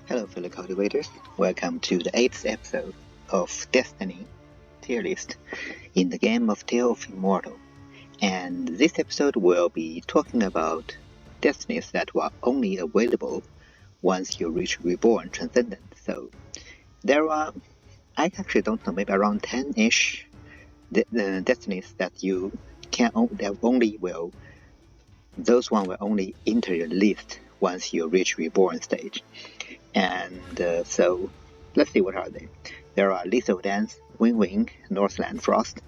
Hello fellow cultivators, welcome to the 8th episode of Destiny tier list in the game of Tale of Immortal. And this episode will be talking about destinies that were only available once you reach Reborn Transcendent. So there are, I actually don't know, maybe around 10-ish destinies that you can those one will only enter your list once you reach Reborn stage. And so let's see what are they. There are Lethal Dance, Wing, Northland Frost,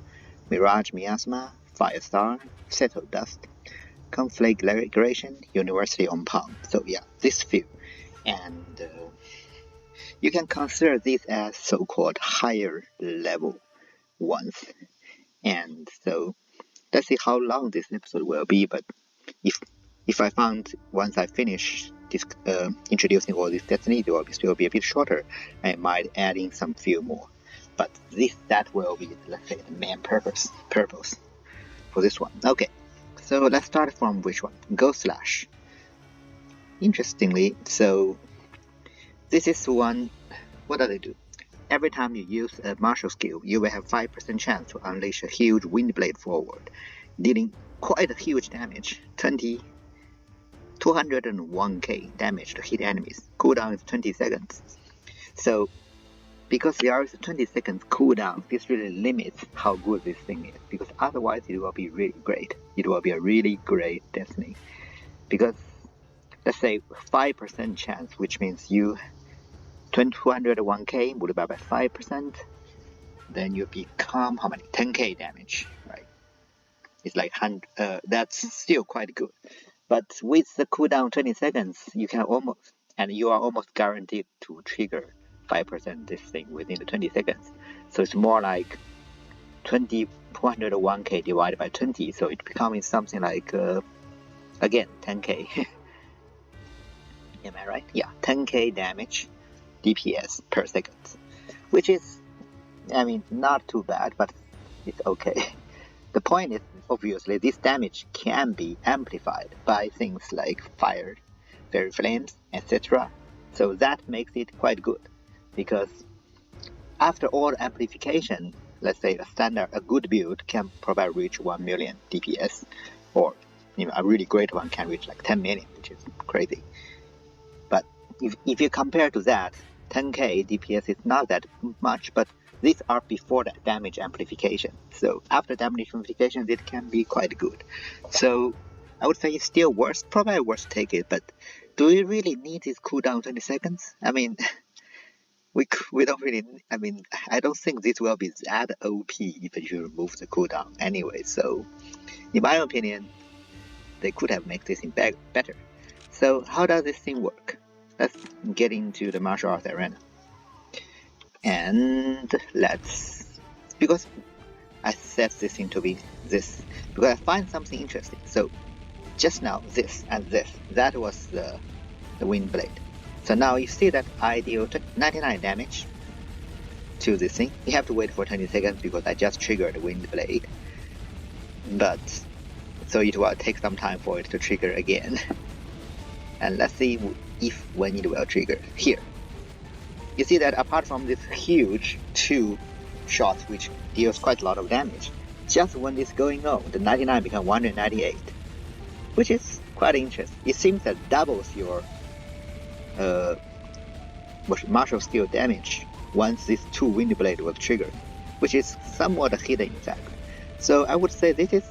Mirage Miasma, FireStar, Settle Dust, Conflagration, University on Palm. So yeah, this few. And you can consider these as so-called higher level ones. And so let's see how long this episode will be, but if I found once I finish this, introducing all these destinies, it will still be a bit shorter. I might add in some few more, but that will be, let's say, the main purpose for this one. Okay, so let's start from which one? Ghost Slash. Interestingly, so this is one. What does it do? Every time you use a martial skill, you will have 5% chance to unleash a huge wind blade forward, dealing quite a huge damage, 201k damage to hit enemies. Cooldown is 20 seconds. So, because there is a 20 seconds cooldown, this really limits how good this thing is. Because otherwise, it will be really great. It will be a really great destiny. Because, let's say, 5% chance, which means you 201k multiplied by 5%, then you become how many? 10k damage, right? It's like 100. That's still quite good. But with the cooldown 20 seconds, you are almost guaranteed to trigger 5% this thing within the 20 seconds. So it's more like 201k divided by 20, so it becomes something like, again, 10k. Am I right? Yeah, 10k damage DPS per second, which is, I mean, not too bad, but it's okay. The point is, obviously, this damage can be amplified by things like fire, fairy flames, etc. So that makes it quite good, because after all amplification, let's say a good build can probably reach 1 million DPS, or a really great one can reach like 10 million, which is crazy. But if you compare to that, 10k DPS is not that much, but these are before that damage amplification. So after damage amplification, it can be quite good. So I would say it's still probably worth take it, but do we really need this cooldown 20 seconds? I mean, we don't really, I mean, I don't think this will be that OP if you remove the cooldown anyway. So in my opinion, they could have made this thing better. So how does this thing work? Let's get into the martial arts arena. And because I set this thing to be this, because I find something interesting. So just now, this and this, that was the wind blade. So now you see that I deal 99 damage to this thing. You have to wait for 20 seconds because I just triggered the wind blade. But, so it will take some time for it to trigger again. And let's see when it will trigger. Here. You see that apart from this huge 2 shots which deals quite a lot of damage, just when it's going on, the 99 becomes 198, which is quite interesting. It seems that doubles your martial skill damage once this 2 wind blade was triggered, which is somewhat a hidden effect. So I would say this is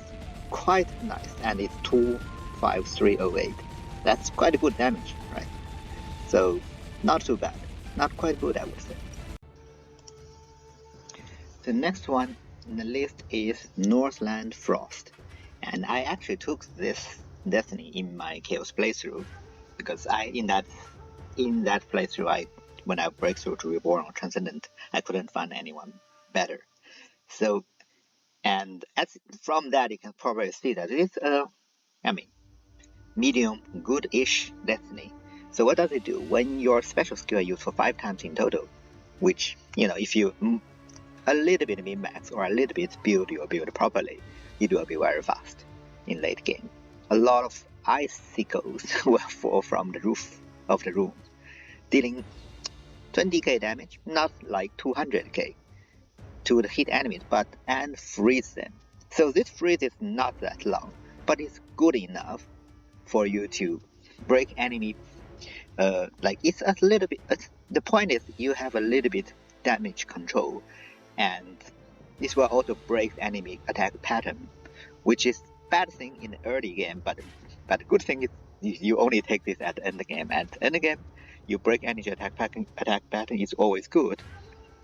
quite nice, and it's 25308. That's quite a good damage, right? So not too bad. Not quite good, I would say. The next one in the list is Northland Frost. And I actually took this destiny in my Chaos playthrough, because in that playthrough, when I break through to Reborn or Transcendent, I couldn't find anyone better. So, and from that you can probably see that it's medium good-ish destiny. So what does it do? When your special skill is used for 5 times in total, which, if you a little bit min-max or a little bit build your build properly, it will be very fast in late game. A lot of icicles will fall from the roof of the room. dealing 20k damage, not like 200k to the hit enemies, and freeze them. So this freeze is not that long, but it's good enough for you to break enemy. Like it's a little bit. The point is you have a little bit damage control, and this will also break enemy attack pattern, which is bad thing in the early game, but good thing is you only take this at the end game. At end game, you break enemy attack pattern is always good,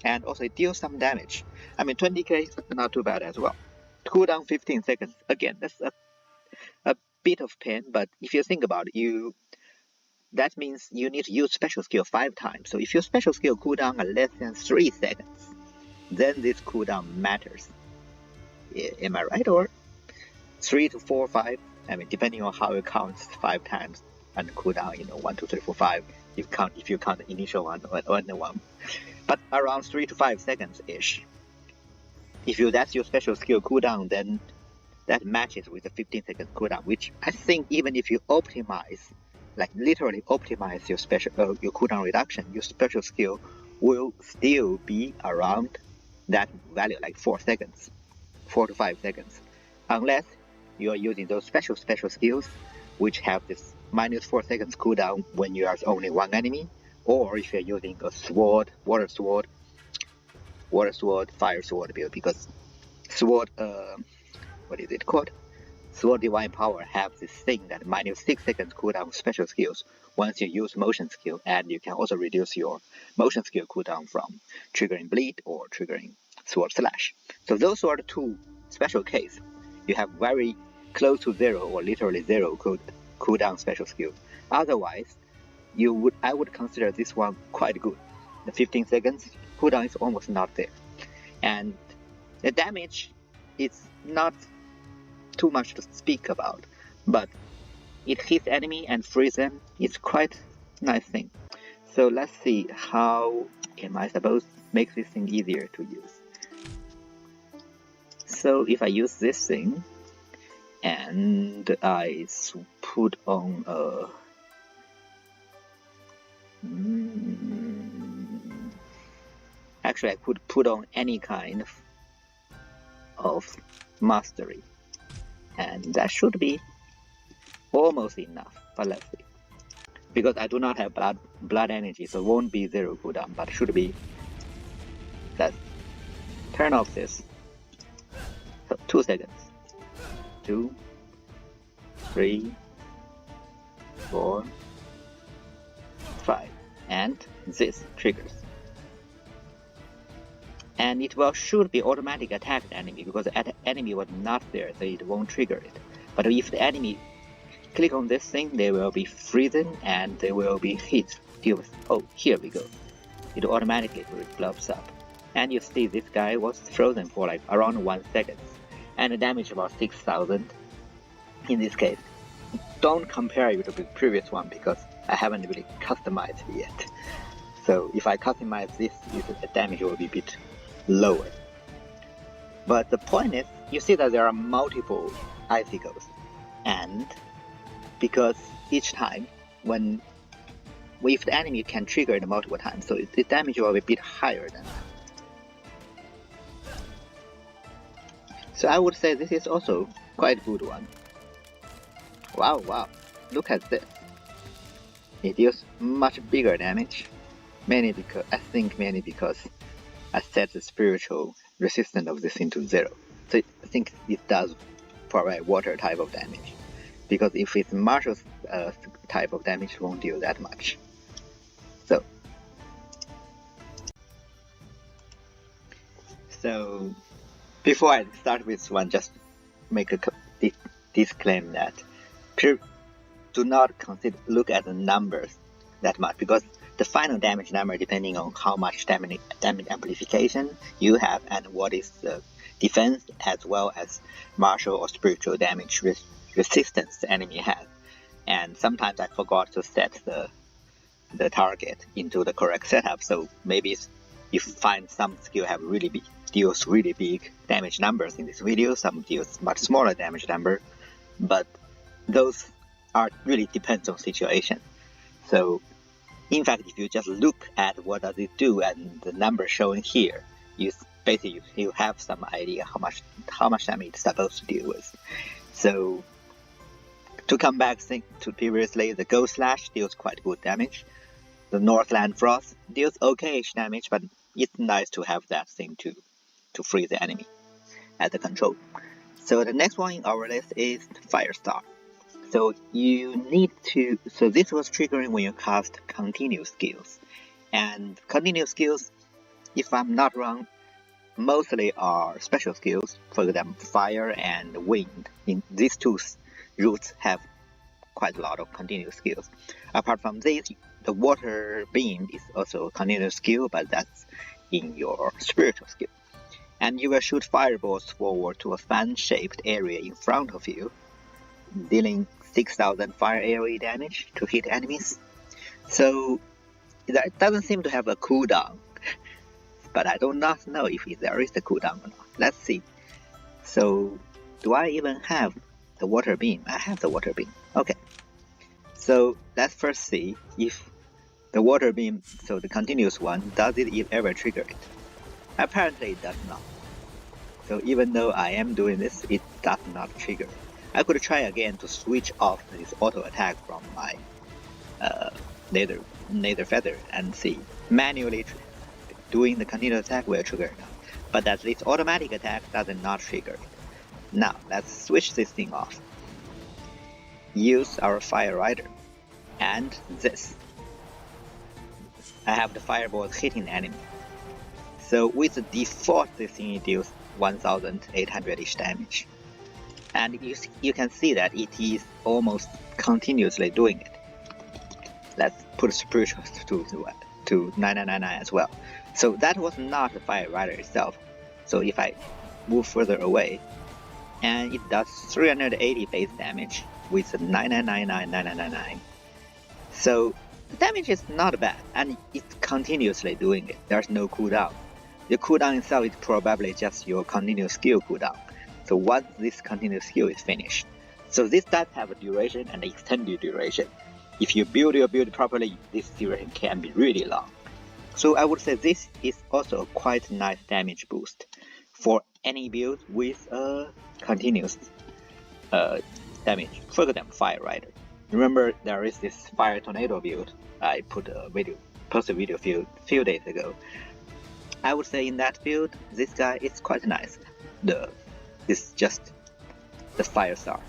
and also it deals some damage. I mean 20k is not too bad as well. Cooldown 15 seconds. Again, that's a bit of pain, but if you think about it, that means you need to use special skill 5 times. So if your special skill cooldown are less than 3 seconds, then this cooldown matters. Am I right? Or 3 to 4, 5? I mean, depending on how it counts 5 times and cooldown, 1, 2, 3, 4, 5. If you count the initial one or the one, but around 3 to 5 seconds ish. If that's your special skill cooldown, then that matches with the 15 second cooldown, which I think even if you optimize, like literally optimize your your cooldown reduction, your special skill will still be around that value, like 4 seconds, 4 to 5 seconds, unless you are using those special skills which have this minus 4 seconds cooldown when you are only one enemy, or if you're using a sword, water sword, fire sword build, because sword, what is it called? Sword Divine Power have this thing that minus 6 seconds cooldown special skills once you use motion skill, and you can also reduce your motion skill cooldown from triggering bleed or triggering sword slash. So those are the 2 special cases. You have very close to 0 or literally 0 cooldown special skills. Otherwise, I would consider this one quite good. The 15 seconds cooldown is almost not there, and the damage is not too much to speak about, but it hits enemy and frees them. It's quite nice thing. So let's see how am I supposed to make this thing easier to use. So if I use this thing and I put on a actually I could put on any kind of mastery, and that should be almost enough, but let's see. Because I do not have blood energy, so it won't be 0 cooldown, but it should be. Let's turn off this. So 2 seconds. 2, 3, 4, 5, and this triggers. And it should be automatic attack the enemy, because the enemy was not there, so it won't trigger it. But if the enemy click on this thing, they will be frozen and they will be hit. Oh, here we go. It automatically blows up. And you see this guy was frozen for like around 1 second. And the damage about 6,000 in this case. Don't compare it with the previous one because I haven't really customized it yet. So if I customize this, the damage will be a bit lower. But the point is, you see that there are multiple icicles, and because each time if the enemy can trigger it multiple times, so the damage will be a bit higher than that. So I would say this is also quite a good one. Wow, look at this. It deals much bigger damage, mainly because I set the spiritual resistance of this into 0. So I think it does provide water type of damage. Because if it's martial type of damage, it won't deal that much. So before I start with this one, just make a disclaimer that do not look at the numbers that much, because the final damage number depending on how much damage amplification you have and what is the defense as well as martial or spiritual damage resistance the enemy has. And sometimes I forgot to set the target into the correct setup, so maybe you find some skill have deals really big damage numbers in this video, some deals much smaller damage number, but those really depends on situation. So In fact, if you just look at what does it do and the number showing here, you basically you have some idea how much damage it's supposed to deal with. So to come back to previously, the Ghost Slash deals quite good damage. The Northland Frost deals okay-ish damage, but it's nice to have that thing to free the enemy as a control. So the next one in our list is FireStar. So you need to, so this was triggering when you cast continuous skills. And continuous skills, if I'm not wrong, mostly are special skills. For example, fire and wind. In these two routes have quite a lot of continuous skills. Apart from this, the water beam is also a continuous skill, but that's in your spiritual skill. And you will shoot fireballs forward to a fan-shaped area in front of you, dealing 6,000 fire AoE damage to hit enemies. So that doesn't seem to have a cooldown, but I do not know if there is a cooldown or not. Let's see. So do I even have the water beam? I have the water beam. Okay. So let's first see if the water beam, so the continuous one, does it ever trigger it? Apparently it does not. So even though I am doing this, it does not trigger. I could try again to switch off this auto attack from my nether feather and see manually doing the continuous attack will trigger it. But that this automatic attack does not trigger it. Now let's switch this thing off. Use our Fire Rider and this. I have the fireballs hitting the enemy. So with the default, this thing deals 1,800-ish damage. And you can see that it is almost continuously doing it. Let's put spiritual to 9999 as well. So that was not the Fire Rider itself. So if I move further away, and it does 380 base damage with 9999. So the damage is not bad, and it's continuously doing it. There's no cooldown. The cooldown itself is probably just your continuous skill cooldown. So once this continuous skill is finished, so this does have a duration and extended duration. If you build your build properly, this duration can be really long. So I would say this is also a quite nice damage boost for any build with a continuous damage. For example, Fire Rider. Remember there is this Fire Tornado build I posted a video few days ago. I would say in that build, this guy is quite nice. It's just the FireStar.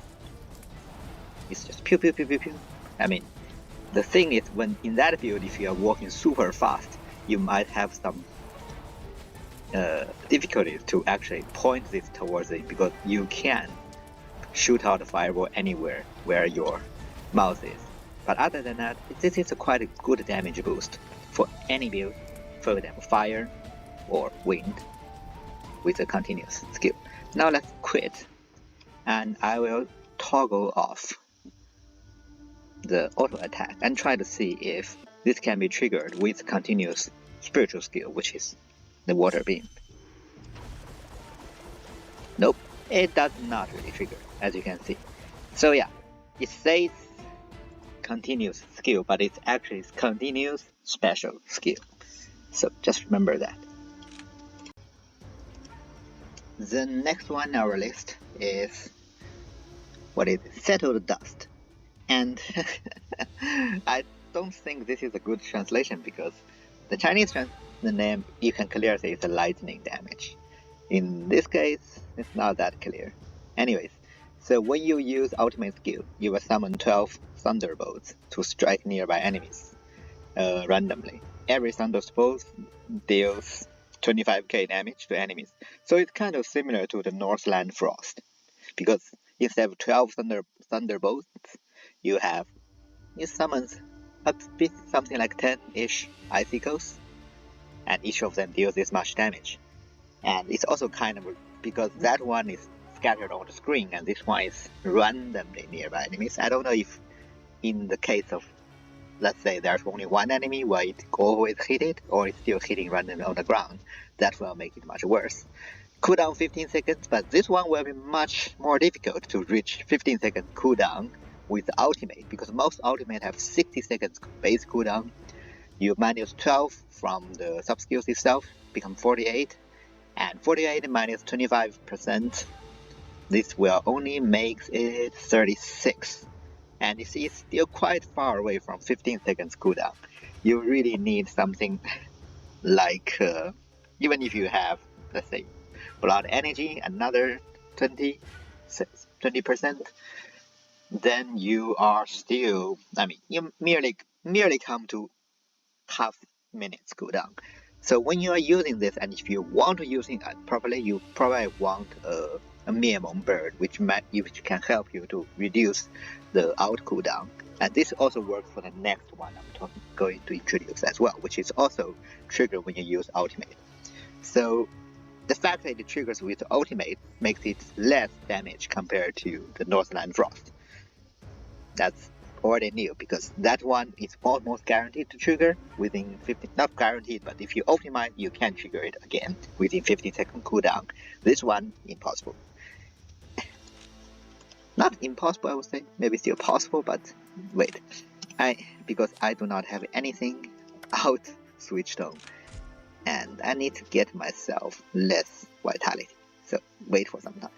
It's just pew pew pew pew pew. I mean, the thing is, when in that build, if you are walking super fast, you might have some difficulty to actually point this towards it, because you can shoot out a fireball anywhere where your mouse is. But other than that, this is quite a good damage boost for any build, for example, fire or wind with a continuous skill. Now let's quit, and I will toggle off the auto attack and try to see if this can be triggered with continuous spiritual skill, which is the water beam. Nope, it does not really trigger, as you can see. So yeah, it says continuous skill, but it's actually continuous special skill. So just remember that. The next one on our list is, what is it? Settled Dust. And I don't think this is a good translation, because the Chinese the name you can clearly say it's a lightning damage. In this case, it's not that clear. Anyways, so when you use ultimate skill, you will summon 12 thunderbolts to strike nearby enemies randomly. Every thunderbolt deals 25k damage to enemies. So it's kind of similar to the Northland Frost, because instead of 12 thunderbolts, you summons something like 10-ish icicles, and each of them deals this much damage. And it's also kind of, because that one is scattered on the screen and this one is randomly nearby enemies. I don't know if in the case of, let's say there's only one enemy where it always hit it, or it's still hitting randomly on the ground, that will make it much worse. Cooldown 15 seconds, but this one will be much more difficult to reach 15 second cooldown with the ultimate, because most ultimate have 60 seconds base cooldown. you minus 12 from the sub-skills itself, become 48, and 48 minus 25%, this will only make it 36. And you see, it's still quite far away from 15 seconds cooldown. You really need something like, even if you have, let's say, blood energy, another 20%, then you are still, I mean, you merely come to half minutes cooldown. So when you are using this, and if you want to use it properly, you probably want a Mirage bird, which can help you to reduce the out cooldown. And this also works for the next one I'm going to introduce as well, which is also triggered when you use ultimate. So the fact that it triggers with ultimate makes it less damage compared to the Northland Frost. That's already new, because that one is almost guaranteed to trigger within 50, not guaranteed, but if you optimize, you can trigger it again within 50-second cooldown. This one, impossible. Not impossible, I would say, maybe still possible, but wait, because I do not have anything out switched on, and I need to get myself less vitality, so wait for some time.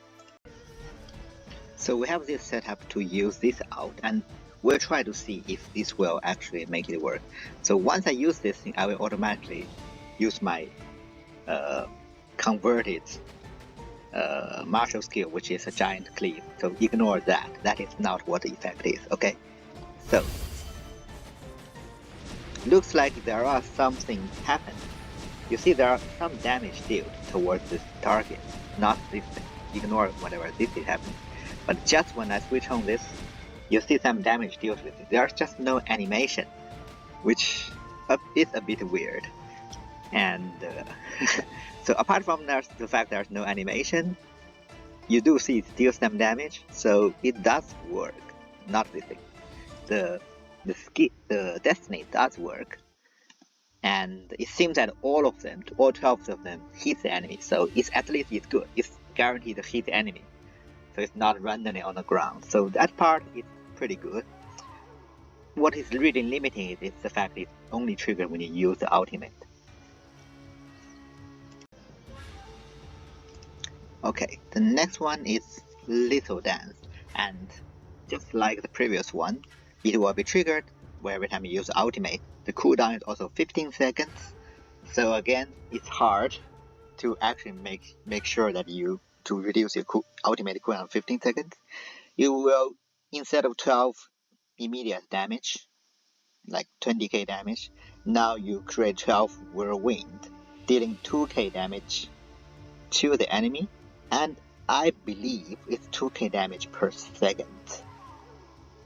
So we have this setup to use this out, and we'll try to see if this will actually make it work. So once I use this thing, I will automatically use my converted martial skill, which is a giant cleave. So ignore that. That is not what the effect is, okay? So looks like there are something happened. You see there are some damage dealt towards this target, not this thing. Ignore whatever this is happening. But just when I switch on this, you see some damage dealt with it. There's just no animation, which is a bit weird. And so apart from the fact there's no animation, you do see it deals some damage, so it does work. Not this thing. The destiny does work, and it seems that all 12 of them hit the enemy. So at least it's good. It's guaranteed to hit the enemy. So it's not randomly on the ground. So that part is pretty good. What is really limiting it is the fact it's only triggered when you use the ultimate. Okay, the next one is Little Dance, and just like the previous one, it will be triggered every time you use ultimate. The cooldown is also 15 seconds, so again, it's hard to actually make sure that to reduce your ultimate cooldown 15 seconds. You will, instead of 12 immediate damage, like 20k damage, now you create 12 whirlwind, dealing 2k damage to the enemy, and I believe it's 2k damage per second,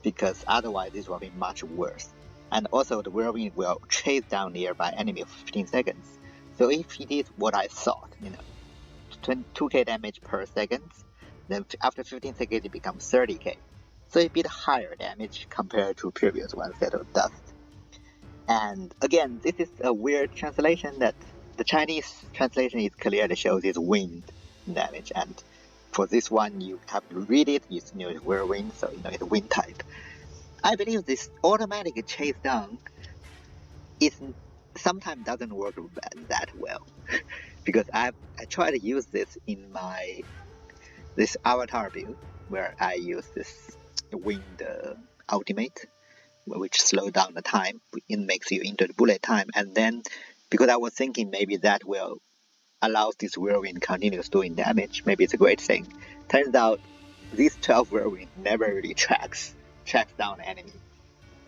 because otherwise this will be much worse. And also the whirlwind will chase down nearby enemy for 15 seconds. So if it is what I thought, 2k damage per second, then after 15 seconds it becomes 30k. So a bit higher damage compared to previous ones that are dust. And again, this is a weird translation that the Chinese translation is clearly shows is wind damage, and for this one you have to read it, it's whirlwind, so it's wind type. I believe this automatic chase down sometimes doesn't work that well, because I try to use this in this avatar build where I use this wind ultimate, which slows down the time. It makes you into the bullet time, and then because I was thinking maybe that will allow this whirlwind continues doing damage, maybe it's a great thing. Turns out these 12 whirlwind never really tracks down the enemy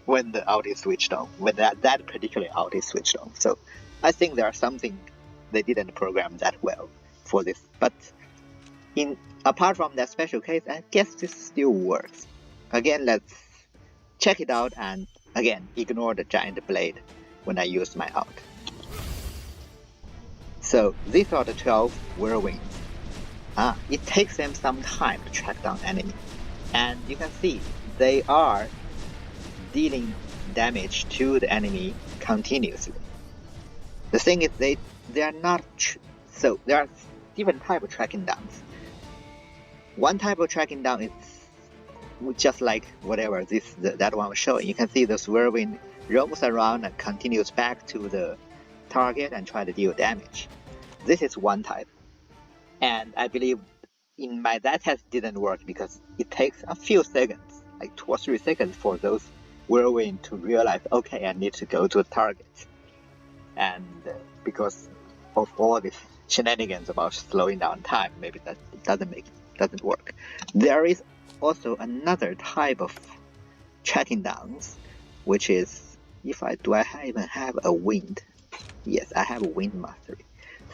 when the ult is switched on, when that particular ult is switched on. So I think there's something they didn't program that well for this. But apart from that special case, I guess this still works. Again, let's check it out, and again, ignore the giant blade when I use my ult. So these are the 12 whirlwinds. It takes them some time to track down enemy, and you can see they are dealing damage to the enemy continuously. The thing is they are not so there are different type of tracking downs. One type of tracking down is just like whatever that one was showing. You can see those whirlwind roams around and continues back to the target and try to deal damage. This is one type. And I believe in that test didn't work because it takes a few seconds, like 2 or 3 seconds for those whirlwind to realize, okay, I need to go to the target. And because of all this shenanigans about slowing down time, maybe that doesn't work. There is also another type of tracking downs, which is do I even have a wind? Yes, I have a wind mastery.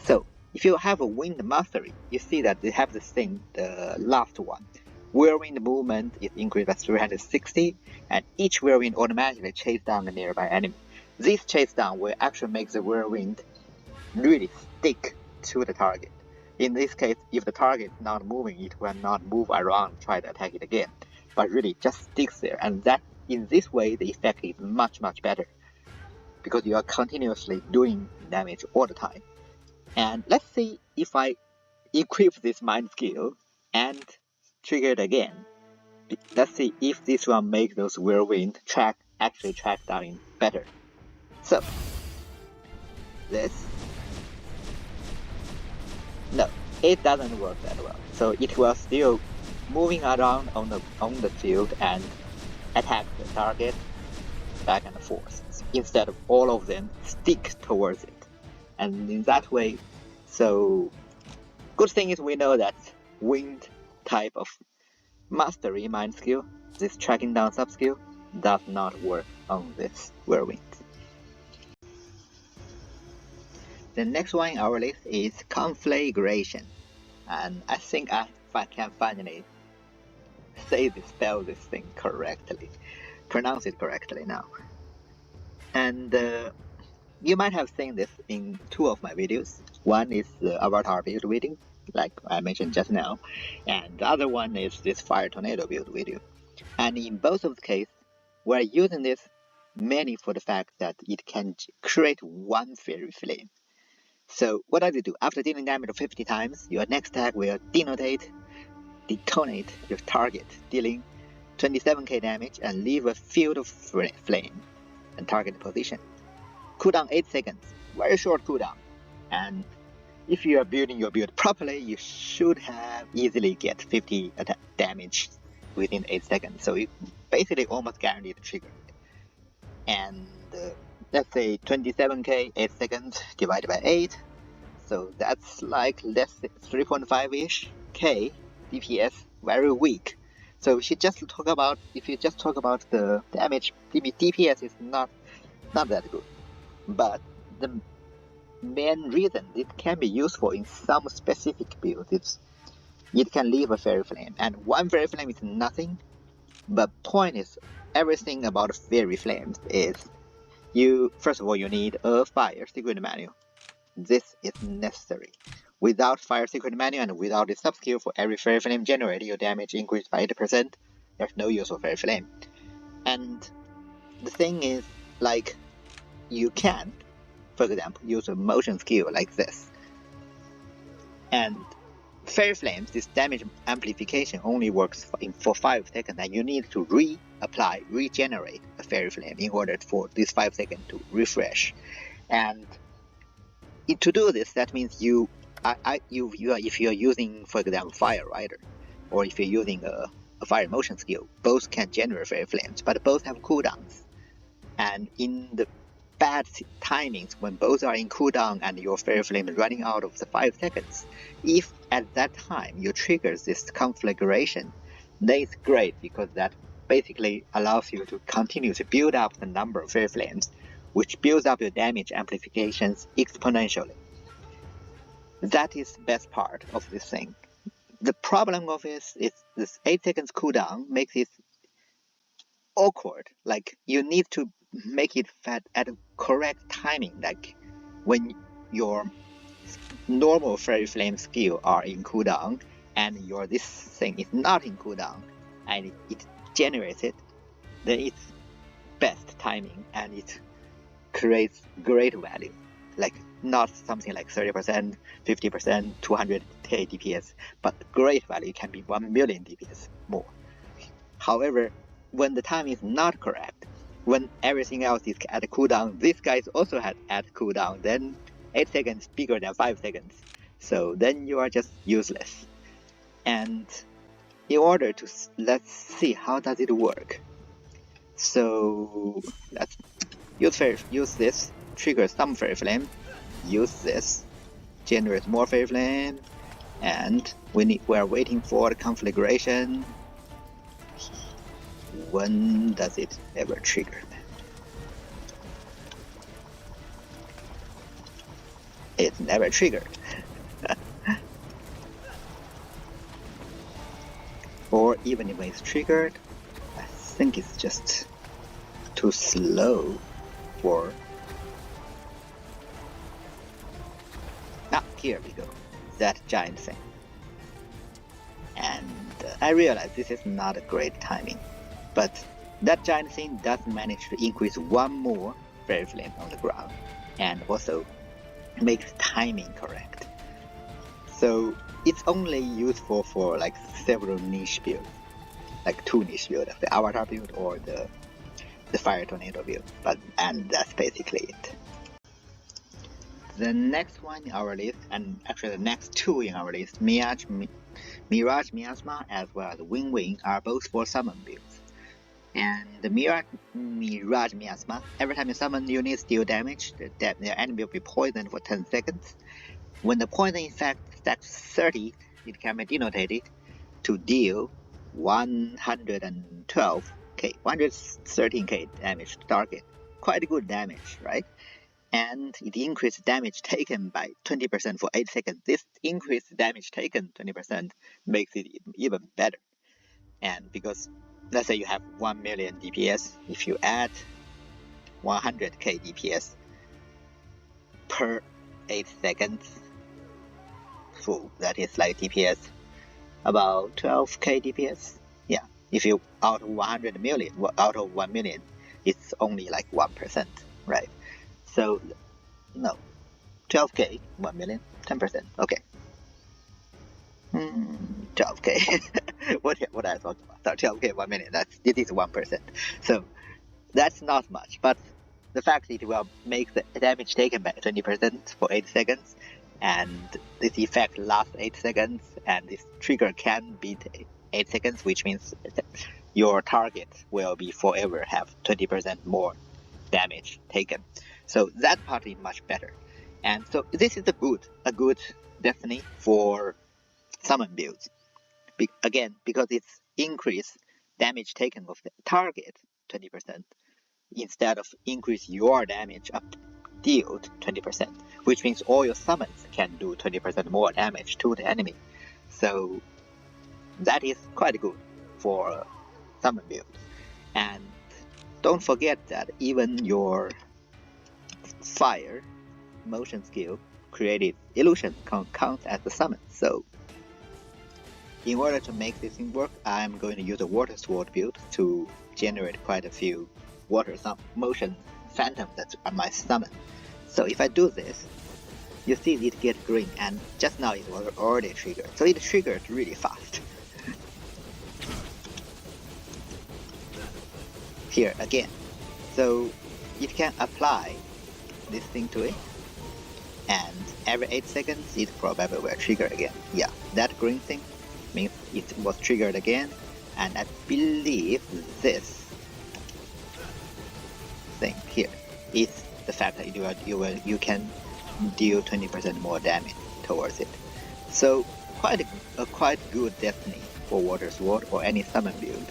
So if you have a wind mastery, you see that they have this thing, the last one. Whirlwind movement is increased by 360, and each whirlwind automatically chase down the nearby enemy. This chase down will actually make the whirlwind really stick to the target. In this case, if the target is not moving, it will not move around try to attack it again, but really just sticks there, and that in this way the effect is much better because you are continuously doing damage all the time. And let's see if I equip this mind skill and trigger it again. Let's see if this will make those whirlwind actually track down better. So this, no, it doesn't work that well. So it will still moving around on the field and attack the target back and forth instead of all of them stick towards it. And in that way, so good thing is we know that wind type of mastery mind skill, this tracking down sub skill, does not work on this whirlwind. The next one in our list is Conflagration, and I think if I can finally spell this thing correctly, pronounce it correctly now. And you might have seen this in 2 of my videos. One is the Avatar build video, like I mentioned just now, and the other one is this Fire Tornado build video. And in both of the cases, we're using this mainly for the fact that it can create one fairy flame. So what does it do? After dealing damage 50 times, your next attack will detonate your target, dealing 27k damage and leave a field of flame and target position. Cooldown 8 seconds, very short cooldown. And if you are building your build properly, you should have easily get 50 attack damage within 8 seconds. So you basically almost guaranteed to trigger. And let's say 27k, 8 seconds divided by 8. So that's like less 3.5-ish k DPS, very weak. So if you just talk about the damage, DPS is not that good. But the main reason it can be useful in some specific builds is it can leave a fairy flame, and one fairy flame is nothing. But point is, everything about fairy flames is first of all you need a fire secret manual. This is necessary. Without fire secret manual and without the sub skill for every fairy flame generated, your damage increased by 80%. There's no use for fairy flame. And the thing is, like, you can, for example, use a motion skill like this. And fairy flames, this damage amplification only works for 5 seconds, and you need to regenerate a fairy flame in order for this 5 seconds to refresh. And to do this, that means if you are using, for example, Fire Rider, or if you're using a Fire Motion skill, both can generate fairy flames, but both have cooldowns. And in the bad timings, when both are in cooldown and your fairy flame is running out of the 5 seconds, if at that time you trigger this Conflagration, then it's great because that basically allows you to continue to build up the number of fairy flames, which builds up your damage amplifications exponentially. That is the best part of this thing. The problem of it is this 8 seconds cooldown makes it awkward. Like, you need to make it fat at a correct timing, like when your normal fairy flame skill are in cooldown and this thing is not in cooldown and it generates it, then it's best timing and it creates great value, like not something like 30%, 50%, 200k DPS, but great value can be 1 million DPS more. However, when the time is not correct, when everything else is at cooldown, this guy also had at cooldown, then 8 seconds bigger than 5 seconds. So then you are just useless. And in order to, let's see how does it work. So let's use this, trigger some Fairy Flame, use this, generate more Fairy Flame, and we're waiting for the Conflagration. When does it ever trigger? It's never triggered. Or even if it's triggered, I think it's just too slow for... Ah, here we go. That giant thing. And I realize this is not a great timing, but that giant thing does manage to increase one more Fairy Flame on the ground, and also makes timing correct. So it's only useful for like several niche builds, like 2 niche builds, the Avatar build or the Fire Tornado build, and that's basically it. The next one in our list, and actually the next 2 in our list, Mirage Miasma as well as Wing Wing, are both for summon builds. And the Mirage Miasma, every time you summon units deal damage, the enemy will be poisoned for 10 seconds. When the poison effect stacks 30, it can be denotated to deal 113k damage to target. Quite good damage, right? And it increases damage taken by 20% for 8 seconds. This increased damage taken 20% makes it even better. And because let's say you have 1 million DPS, if you add 100k DPS per 8 seconds, so that is like DPS about 12k DPS. Yeah, if you out of 100 million, out of 1 million, it's only like 1%, right? So no, 12k, 1 million, 10%. Okay. 12k. what I talked about? 12k, 1 million. It is 1%. So that's not much, but the fact it will make the damage taken by 20% for 8 seconds, and this effect lasts 8 seconds, and this trigger can beat 8 seconds, which means your target will be forever have 20% more damage taken. So that part is much better. And so this is a good destiny for summon builds. Again, because it's increased damage taken of the target 20%, instead of increase your damage up dealt 20%, which means all your summons can do 20% more damage to the enemy. So that is quite good for summon builds. And don't forget that even your fire motion skill created illusion counts as a summon. So in order to make this thing work, I'm going to use a water sword build to generate quite a few water motion phantoms that are my summon. So if I do this, you see it get green, and just now it was already triggered. So it triggered really fast. Here again. So it can apply this thing to it, and every 8 seconds it probably will trigger again. Yeah, that green thing means it was triggered again, and I believe this thing here is the fact that you can deal 20% more damage towards it. So quite good destiny for Water Sword or any summon build.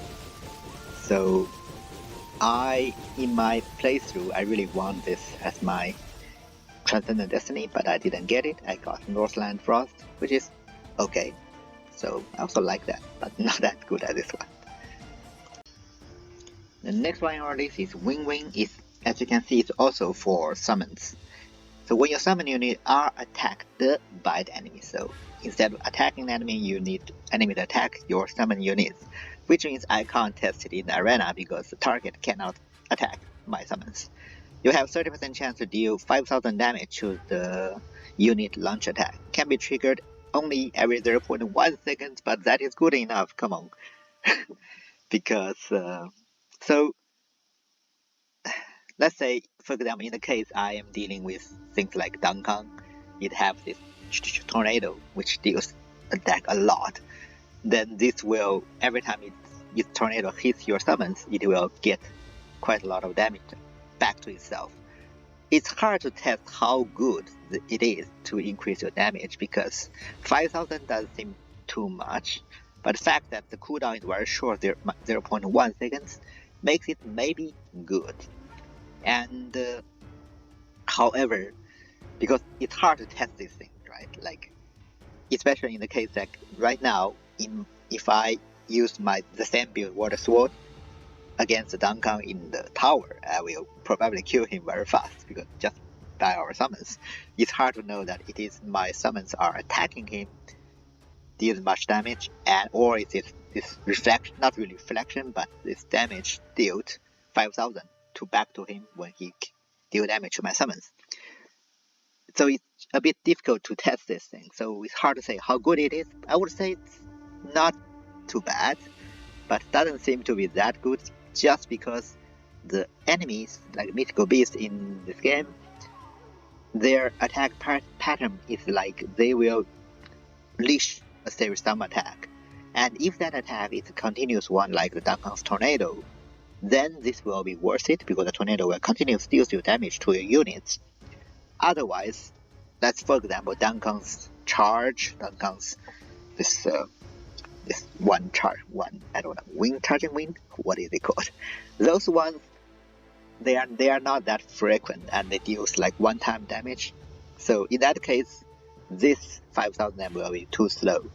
So in my playthrough, I really want this as my Transcendent destiny, but I didn't get it. I got Northland Frost, which is okay. So I also like that, but not as good as this one. The next one on our list is Wing Wing. As you can see, it's also for summons. So when your summon units are attacked by the enemy, so instead of attacking the enemy, you need enemy to attack your summon units, which means I can't test it in the arena because the target cannot attack my summons. You have 30% chance to deal 5000 damage to the unit launch attack. Can be triggered only every 0.1 seconds, but that is good enough, come on. Because, so let's say, for example, in the case I am dealing with things like Duncan, it have this tornado which deals attack a lot. Then this will, every time its tornado hits your summons, it will get quite a lot of damage back to itself. It's hard to test how good it is to increase your damage because 5000 doesn't seem too much, but the fact that the cooldown is very short, 0.1 seconds, makes it maybe good. And however, because it's hard to test this thing, right? Like, especially in the case that right now, if I use the same build Water Sword against the Duncan in the tower, I will probably kill him very fast because just by our summons. It's hard to know that it is my summons are attacking him, deals much damage, and or is it this reflection, not really reflection, but this damage dealt 5000 to back to him when he deal damage to my summons. So it's a bit difficult to test this thing. So it's hard to say how good it is. I would say it's not too bad, but doesn't seem to be that good just because the enemies, like mythical beasts in this game, their attack pattern is like they will leash a series some attack. And if that attack is a continuous one like the Duncan's tornado, then this will be worth it because the tornado will continue to deal damage to your units. Otherwise, let's for example Duncan's charge, Duncan's this one I don't know, wind charging wind, what is it called? Those ones, they are not that frequent and they deal like one-time damage. So in that case, this 5000 will be too slow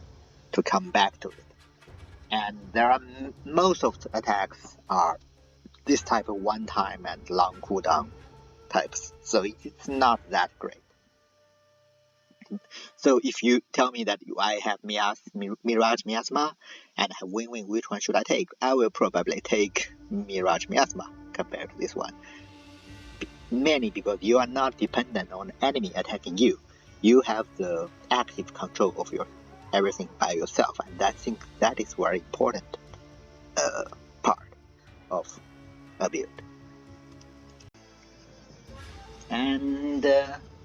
to come back to it. And there are most of the attacks are this type of one-time and long cooldown types, so it's not that great. So if you tell me that I have Mirage Miasma and I have Win-Win, which one should I take? I will probably take Mirage Miasma compared to this one. Mainly because you are not dependent on enemy attacking you. You have the active control of your everything by yourself, and I think that is very important part of a build. And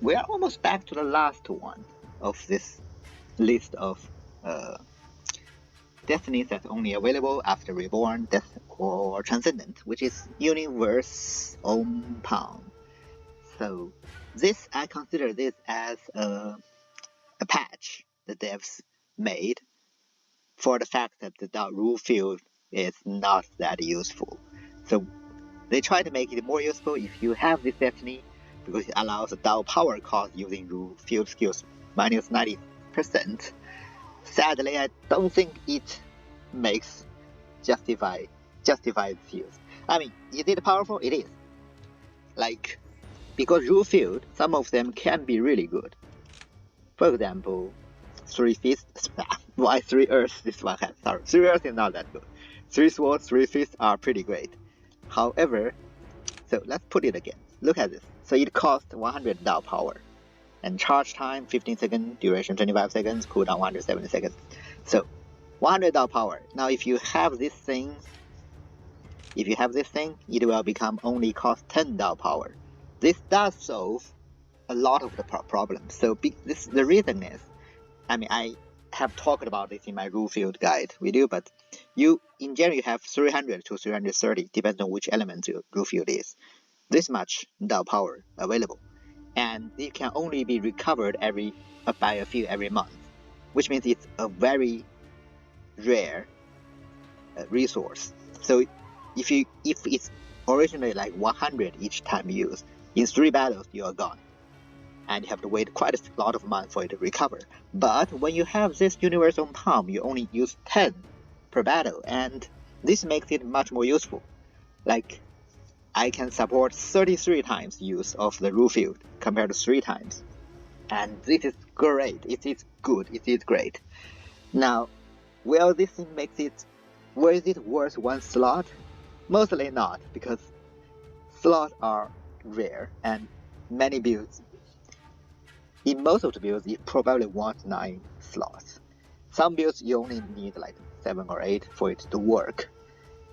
we are almost back to the last one of this list of destinies that's only available after Reborn, or Transcendent, which is Universe Own Palm. So this, I consider this as a patch the devs made for the fact that the rule field is not that useful. So they try to make it more useful if you have this destiny, because it allows the DAO power cost using rule field skills minus 90%. Sadly, I don't think it makes justified use. I mean, is it powerful? It is. Like, because rule field, some of them can be really good. For example, 3 fists. Why 3 earths? This one has. Sorry, 3 earths is not that good. 3 swords, 3 fists are pretty great. However, so let's put it again. Look at this. So it costs 100 DAO power, and charge time 15 seconds, duration 25 seconds, cooldown 170 seconds. So 100 DAO power. Now if you have this thing, it will become only cost 10 DAO power. This does solve a lot of the problems. So the reason is, I mean, I have talked about this in my rule field guide video, but in general you have 300 to 330, depends on which element your rule field is. This much DAO power available, and it can only be recovered by a few every month, which means it's a very rare resource. So if it's originally like 100 each time used, in 3 battles you are gone, and you have to wait quite a lot of months for it to recover. But when you have this universe on palm, you only use 10 per battle, and this makes it much more useful. Like, I can support 33 times use of the rule field compared to 3 times. And this is great. It is good. It is great. Now, will this thing makes it worth 1 slot? Mostly not, because slots are rare and many builds. In most of the builds, you probably want 9 slots. Some builds you only need like 7 or 8 for it to work.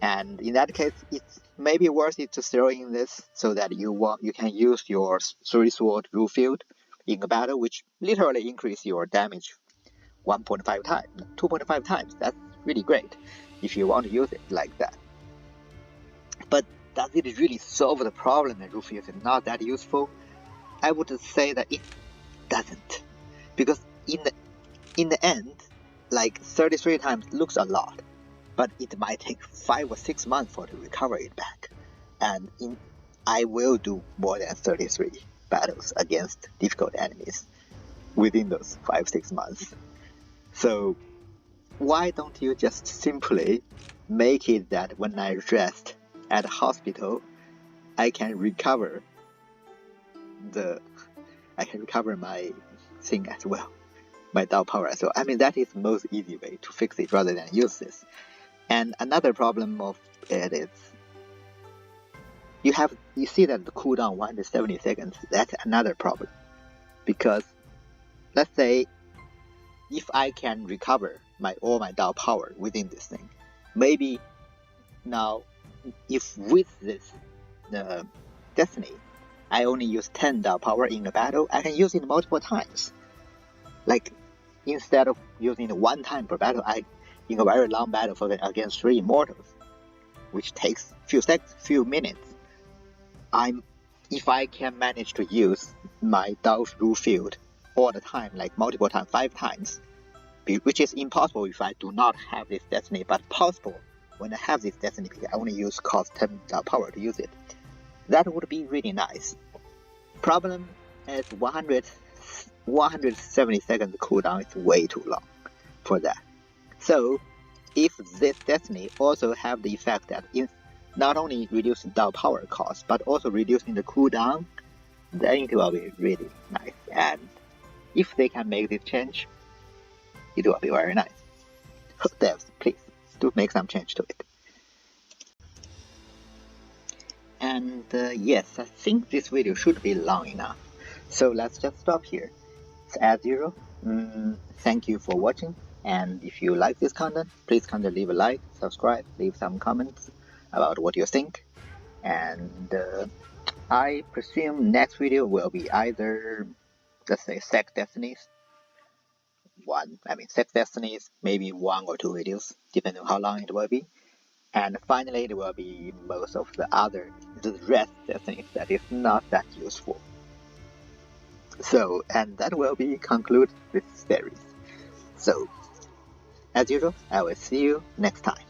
And in that case, it's maybe worth it to throw in this so that you can use your 3 sword rule field in a battle, which literally increase your damage 1.5 times, 2.5 times. That's really great if you want to use it like that. But does it really solve the problem that rule field is not that useful? I would say that it doesn't, because in the end, like 33 times looks a lot, but it might take 5 or 6 months for to recover it back. And I will do more than 33 battles against difficult enemies within those 5-6 months. So why don't you just simply make it that when I rest at the hospital, I can recover my thing as well, my Dao power as well. I mean, that is the most easy way to fix it rather than use this. And another problem of it is you see that the cooldown 170 seconds. That's another problem, because let's say if I can recover all my Dao power within this thing, maybe now if with this destiny I only use 10 Dao power in a battle, I can use it multiple times. Like instead of using it one time per battle, in a very long battle against 3 immortals, which takes few minutes, if I can manage to use my Dao rule field all the time, like multiple times, 5 times, which is impossible if I do not have this destiny, but possible when I have this destiny because I only cost 10 power to use it. That would be really nice. Problem is 170 seconds cooldown is way too long for that. So if this destiny also have the effect that not only reducing Dao power cost, but also reducing the cooldown, then it will be really nice. And if they can make this change, it will be very nice. Devs, please do make some change to it. And yes, I think this video should be long enough, so let's just stop here. So as usual, thank you for watching, and if you like this content, please consider leave a like, subscribe, leave some comments about what you think. And I presume next video will be either, let's say, 6 destinies, maybe 1 or 2 videos, depending on how long it will be. And finally, there will be most of the rest destinies that is not that useful. So, and that will be conclude this series. So, as usual, I will see you next time.